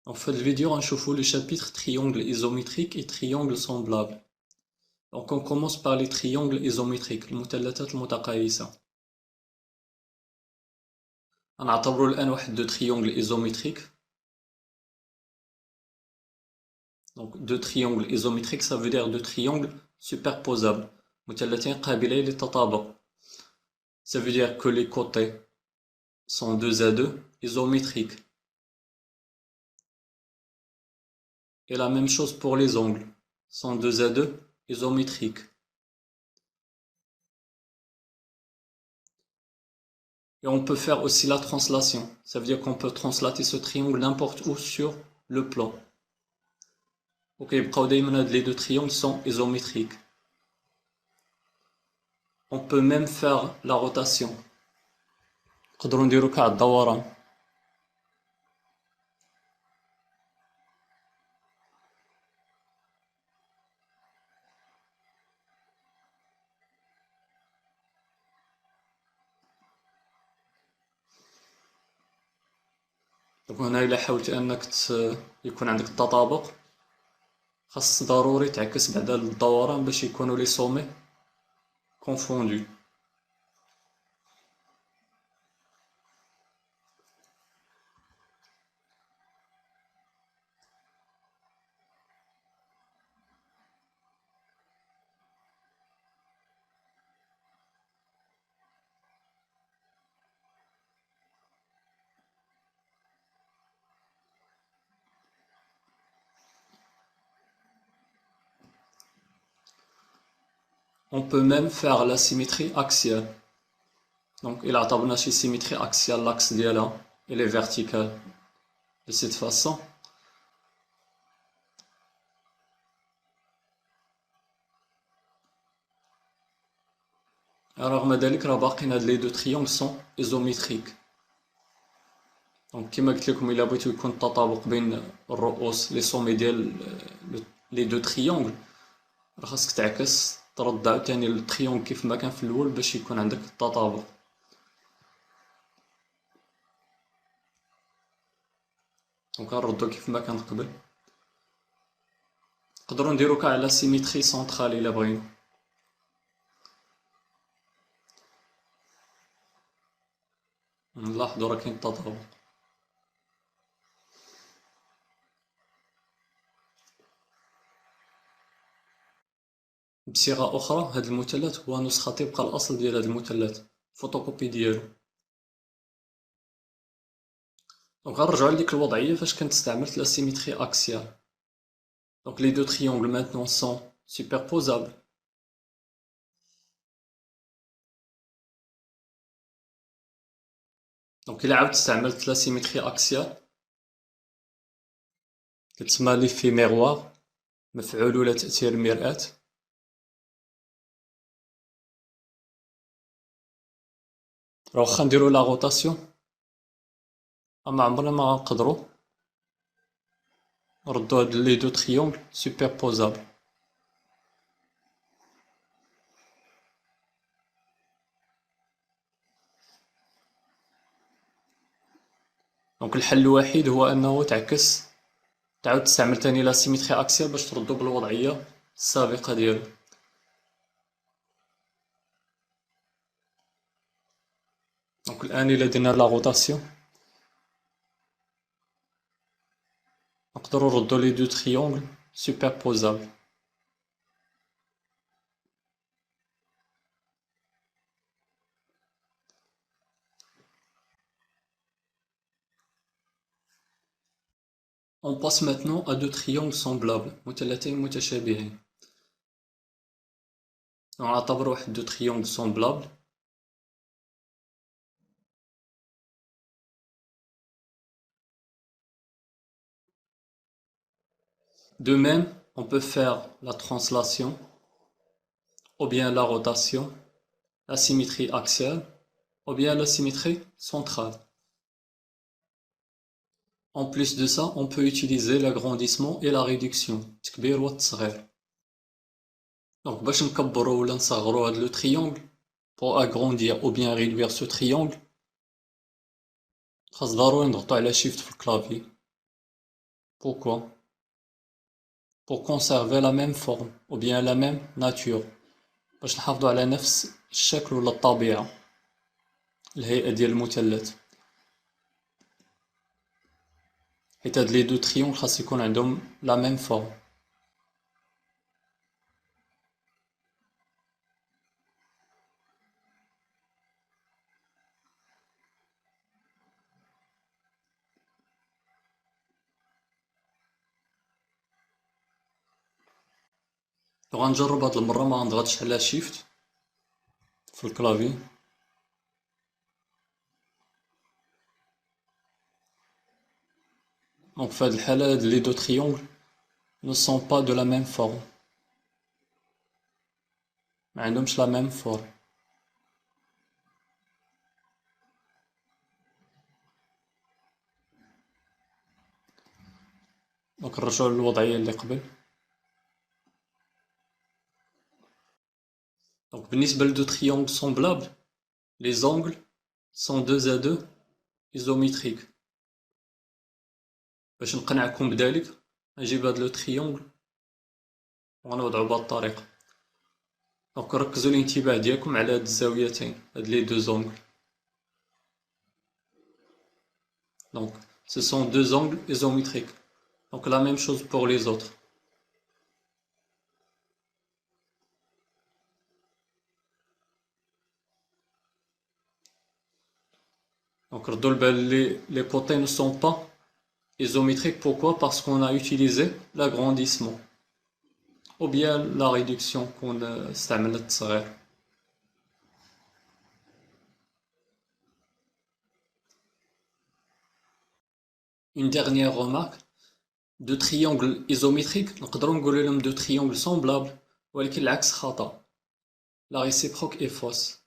En fait, vidéo, on chauffe le chapitre triangle isométrique et triangle semblable. Donc, on commence par les triangles isométriques, المثلثات المتقايسة. غنعتبروا الآن واحد دو triangle isométrique. Donc, deux triangles isométriques, ça veut dire deux triangles superposables. مثلثين قابلين للتطابق. Ça veut dire que les côtés sont 2 à 2 isométriques. Et la même chose pour les angles, sont 2 à 2 isométriques. Et on peut faire aussi la translation. Ça veut dire qu'on peut translater ce triangle n'importe où sur le plan. Ok, les deux triangles sont isométriques. On peut même faire la rotation. نقدروا نديرو كاع الدوران. دونك هنا إلا حاولتي أنك يكون عندك التطابق، خاص ضروري تعكس بعدا الدوران باش يكونوا لي سومي كونفوندو. On peut même faire la symétrie axiale. Donc, il a une symétrie axiale, l'axe ديالها, elle est verticale. De cette façon. Alors, مادالك راه باقيين هاد لي دو triangles sont isométriques. Donc, كما قلت لكم إلا بغيتو يكون التطابق بين الرؤوس لي سومي ديال لي دو triangles، راه خاصك تعكس ترد عاوتاني التريونغل كيف ما كان في الاول باش يكون عندك التطابق. دونك غنردو كيف ما كان قبل. نقدروا نديرو كاع على سيميتري سونطرال الا بغينا. نلاحظوا راه كاين التطابق. بصيغه اخرى هذا المثلث هو نسخه طبق الاصل ديال هذا المثلث، فوتوكوبي ديالو. دونك غنرجعو لديك الوضعيه فاش كنت استعملت لا سيميتري اكسيال. دونك لي دو triangles maintenant sont superposables. دونك إلا عاودت استعملت لا سيميتري اكسيال كتسمى ليفي ميغوار، مفعول ولا تأثير المرآة. راه واخا نديرو لا روتاسيون اما عمرنا ما غنقدرو نردو هاد لي دو triangles superposables. دونك الحل الوحيد هو انه تعاود تستعمل تاني لا سيميتري اكسيال باش تردو بالوضعيه السابقه ديالو. دونك الان الى درنا لا روتاسيون نقدروا نردو لي دو triangles superposables. On passe maintenant à deux triangles semblables, مثلثين متشابهين. نعتبر واحد دو triangles semblables. De même, on peut faire la translation, ou bien la rotation, la symétrie axiale, ou bien la symétrie centrale. En plus de ça, on peut utiliser l'agrandissement et la réduction. التكبير والتصغير. Donc, باش نكبرو ولا نصغرو هاد لو triangle, pour agrandir ou bien réduire ce triangle, خاص ضروري نضغطو على shift في الكلافي. Pourquoi? Pour conserver la même forme ou bien la même nature باش نحافظوا على نفس الشكل ولا الطبيعة الهيئة ديال المثلث حيت هاد لي دو تريونغل خاص يكون عندهم لا ميم فورم. غنجرب هاد المرة ما غنضغطش على شيفت في الكلافي. دونك في هاد الحالة هاد لي دو تريونغل ne sont pas de la même forme ما عندهمش لا ميم فورم. دونك نرجعو للوضعية اللي قبل. دونك بالنسبة لدو تريونغل سومبلابل لي زونغل sont 2 à 2 isométriques. باش نقنعكم بذلك نجيب هاد لو تريونغل وغنوضعو بهاد الطريقة. دونك ركزوا الانتباه ديالكم على هاد الزاويتين هاد لي دو زونغل. Donc ce sont deux angles isométriques. Donc la même chose pour les autres. Donc les côtés ne sont pas isométriques. Pourquoi? Parce qu'on a utilisé l'agrandissement ou bien la réduction qu'on استعملت التصغير. Une dernière remarque, deux triangles isométriques نقدروا نقولوا لهم deux triangles semblables ولكن العكس خطأ. La réciproque est fausse.